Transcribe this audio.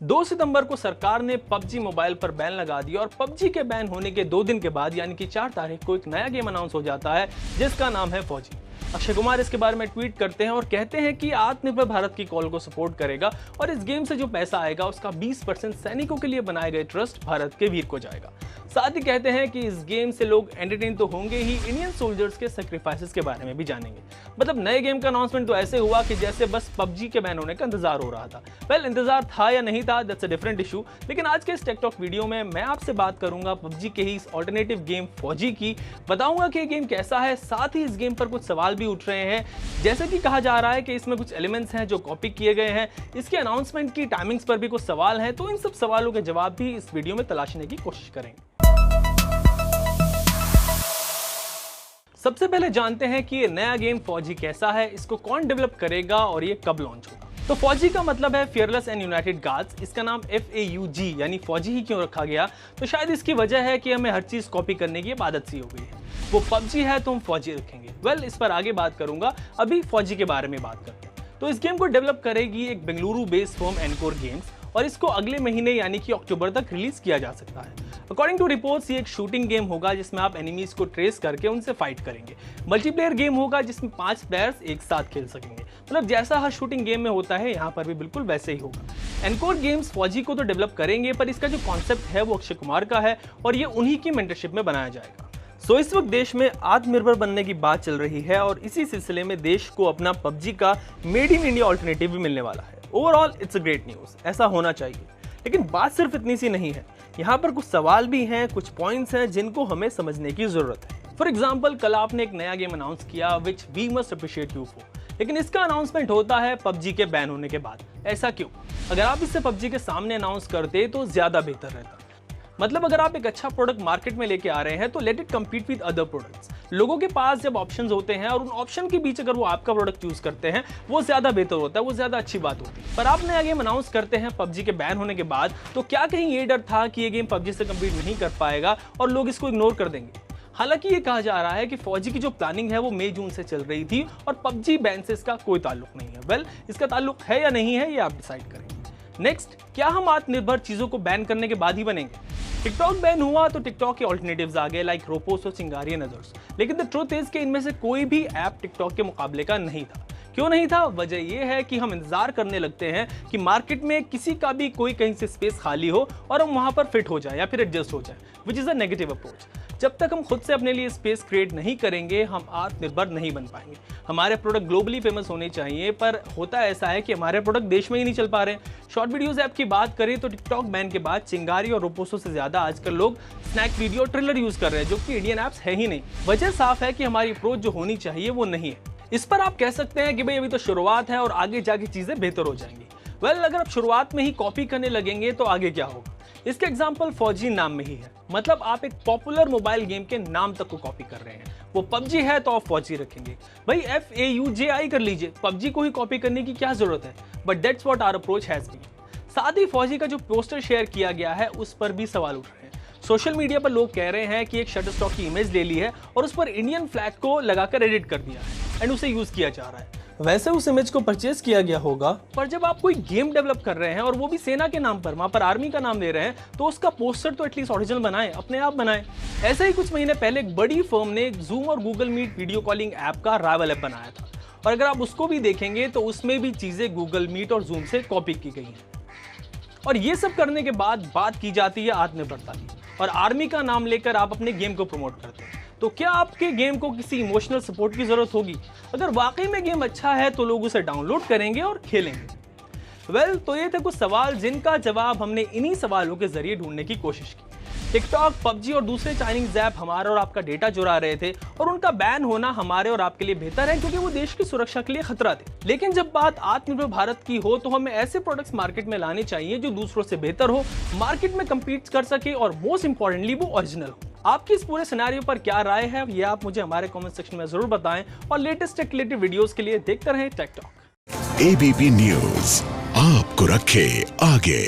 2 सितंबर को सरकार ने पबजी मोबाइल पर बैन लगा दिया और पबजी के बैन होने के 2 दिन के बाद यानी कि 4 तारीख को एक नया गेम अनाउंस हो जाता है जिसका नाम है फौजी। अक्षय कुमार इसके बारे में ट्वीट करते हैं और कहते हैं कि आत्मनिर्भर भारत की कॉल को सपोर्ट करेगा और इस गेम से जो पैसा आएगा उसका 20% सैनिकों के लिए बनाए गए ट्रस्ट भारत के वीर को जाएगा। साथ ही कहते हैं कि इस गेम से लोग एंटरटेन तो होंगे ही, इंडियन सोल्जर्स के सैक्रिफाइसेस के बारे में भी जानेंगे। मतलब नए गेम का अनाउंसमेंट तो ऐसे हुआ कि जैसे बस पबजी के बैन होने का इंतजार हो रहा था। वेल, इंतजार था या नहीं था, दैट्स अ डिफरेंट इशू। लेकिन आज के इस टेक टॉक वीडियो में मैं आपसे बात करूंगा पबजी के ही इस ऑल्टरनेटिव गेम फौजी की। बताऊंगा कि ये गेम कैसा है, साथ ही इस गेम पर कुछ सवाल भी उठ रहे हैं। जैसे कि कहा जा रहा है कि इसमें कुछ एलिमेंट्स हैं जो कॉपी किए गए हैं, इसके अनाउंसमेंट की टाइमिंग्स पर भी कुछ सवाल हैं, तो इन सब सवालों के जवाब भी इस वीडियो में तलाशने की कोशिश करेंगे। सबसे पहले जानते हैं कि ये नया गेम फौजी कैसा है, इसको कौन डेवलप करेगा और ये कब लॉन्च होगा। तो फौजी का मतलब है फियरलेस एंड यूनाइटेड गार्ड्स। इसका नाम FAUG यानी फौजी ही क्यों रखा गया, तो शायद इसकी वजह है कि हमें हर चीज कॉपी करने की आदत सी हो गई है। वो पबजी है तो हम फौजी रखेंगे। वेल, इस पर आगे बात करूंगा, अभी फौजी के बारे में बात करते हैं। तो इस गेम को डेवलप करेगी एक Bengaluru based firm encore games और इसको अगले महीने यानी कि अक्टूबर तक रिलीज किया जा सकता है। अकॉर्डिंग टू रिपोर्ट्स ये एक शूटिंग गेम होगा जिसमें आप एनिमीज को ट्रेस करके उनसे फाइट करेंगे। मल्टीप्लेयर गेम होगा जिसमें 5 प्लेयर्स एक साथ खेल सकेंगे। मतलब जैसा हर शूटिंग गेम में होता है यहाँ पर भी बिल्कुल वैसे ही होगा। एनकोर गेम्स फौजी को तो डेवलप करेंगे, पर इसका जो कॉन्सेप्ट है वो अक्षय कुमार का है और ये उन्हीं की मेंटरशिप में बनाया जाएगा। सो इस वक्त देश में आत्मनिर्भर बनने की बात चल रही है और इसी सिलसिले में देश को अपना पबजी का मेड इन इंडिया ऑल्टरनेटिव भी मिलने वाला है। Overall it's a great news, ऐसा होना चाहिए। लेकिन बात सिर्फ इतनी सी नहीं है, यहाँ पर कुछ सवाल भी हैं, कुछ पॉइंट्स हैं जिनको हमें समझने की जरूरत है। फॉर एग्जाम्पल, कल आपने एक नया गेम अनाउंस किया which we must appreciate you for, लेकिन इसका अनाउंसमेंट होता है पबजी के बैन होने के बाद। ऐसा क्यों? अगर आप इसे पबजी के सामने अनाउंस करते तो ज्यादा बेहतर रहता। मतलब अगर आप एक अच्छा प्रोडक्ट मार्केट में लेके आ रहे हैं तो let it compete with other products. लोगों के पास जब ऑप्शंस होते हैं और उन ऑप्शन के बीच अगर वो आपका प्रोडक्ट चूज करते हैं, वो ज्यादा बेहतर होता है, वो ज्यादा अच्छी बात होती है। पर आप नया गेम अनाउंस करते हैं पबजी के बैन होने के बाद, तो क्या कहीं ये डर था कि ये गेम पबजी से कम्पीट नहीं कर पाएगा और लोग इसको इग्नोर कर देंगे? हालांकि ये कहा जा रहा है कि फौजी की जो प्लानिंग है वो मई जून से चल रही थी और पबजी बैन से इसका कोई ताल्लुक नहीं है। वेल, इसका ताल्लुक है या नहीं है ये आप डिसाइड करेंगे। नेक्स्ट, क्या हम आत्मनिर्भर चीजों को बैन करने के बाद ही बनेंगे? टिकटॉक बैन हुआ तो टिकटॉक के ऑल्टरनेटिव्स आ गए लाइक रोपोस और चिंगारी एंड अदर्स, लेकिन द ट्रुथ इज कि इनमें से कोई भी ऐप टिकटॉक के मुकाबले का नहीं था। क्यों नहीं था? वजह यह है कि हम इंतजार करने लगते हैं कि मार्केट में किसी का भी कोई कहीं से स्पेस खाली हो और हम वहां पर फिट हो जाए या फिर एडजस्ट हो जाए, which is a negative approach. जब तक हम खुद से अपने लिए स्पेस क्रिएट नहीं करेंगे, हम आत्मनिर्भर नहीं बन पाएंगे। हमारे प्रोडक्ट ग्लोबली फेमस होने चाहिए, पर होता ऐसा है कि हमारे प्रोडक्ट देश में ही नहीं चल पा रहे हैं। शॉर्ट वीडियोस ऐप की बात करें तो टिकटॉक बैन के बाद चिंगारी और रोपोसो से ज्यादा आजकल लोग स्नैक वीडियो ट्रेलर यूज कर रहे हैं, जो कि इंडियन ऐप्स है ही नहीं। वजह साफ है कि हमारी अप्रोच जो होनी चाहिए वो नहीं है। इस पर आप कह सकते हैं कि भाई अभी तो शुरुआत है और आगे जाके चीजें बेहतर हो जाएंगी। वेल, अगर आप शुरुआत में ही कॉपी करने लगेंगे तो आगे क्या होगा? इसका एग्जाम्पल फौजी नाम में ही है। मतलब आप एक पॉपुलर मोबाइल गेम के नाम तक को कॉपी कर रहे हैं। वो पबजी है तो आप फौजी रखेंगे। भाई FAUJI कर लीजिए, पबजी को ही कॉपी करने की क्या जरूरत है? But that's what our approach has been. साथ ही फौजी का जो पोस्टर शेयर किया गया है उस पर भी सवाल उठ रहे हैं। सोशल मीडिया पर लोग कह रहे हैं कि एक शटरस्टॉक की इमेज ले ली है और उस पर इंडियन फ्लैग को लगाकर एडिट कर दिया है एंड उसे यूज किया जा रहा है। वैसे उस इमेज को परचेज किया गया होगा, पर जब आप कोई गेम डेवलप कर रहे हैं और वो भी सेना के नाम पर, वहां पर आर्मी का नाम ले रहे हैं, तो उसका पोस्टर तो एटलीस्ट ओरिजिनल बनाएं, अपने आप बनाएं। ऐसे ही कुछ महीने पहले एक बड़ी फर्म ने जूम और Google Meet video calling app का राइवल ऐप बनाया था और अगर आप उसको भी देखेंगे तो उसमें भी चीजें गूगल मीट और जूम से कॉपी की गई हैं। और ये सब करने के बाद बात की जाती है आत्मनिर्भरता की और आर्मी का नाम लेकर आप अपने गेम को प्रमोट करते हैं। तो क्या आपके गेम को किसी इमोशनल सपोर्ट की जरूरत होगी? अगर वाकई में गेम अच्छा है तो लोग उसे डाउनलोड करेंगे और खेलेंगे। वेल, तो ये थे कुछ सवाल जिनका जवाब हमने इन्हीं सवालों के जरिए ढूंढने की कोशिश की। टिकटॉक, पबजी और दूसरे चाइनीज ऐप हमारा और आपका डेटा चुरा रहे थे और उनका बैन होना हमारे और आपके लिए बेहतर है क्योंकि वो देश की सुरक्षा के लिए खतरा थे। लेकिन जब बात आत्मनिर्भर भारत की हो तो हमें ऐसे प्रोडक्ट्स मार्केट में लाने चाहिए जो दूसरों से बेहतर हो, मार्केट में कम्पीट कर सके और मोस्ट इंपॉर्टेंटली वो ओरिजिनल हो। आपकी इस पूरे सिनेरियो पर क्या राय है ये आप मुझे हमारे कमेंट सेक्शन में जरूर बताएं और लेटेस्ट टेक रिलेटेड वीडियोस के लिए देखते रहें टेक टॉक। ABP न्यूज आपको रखे आगे।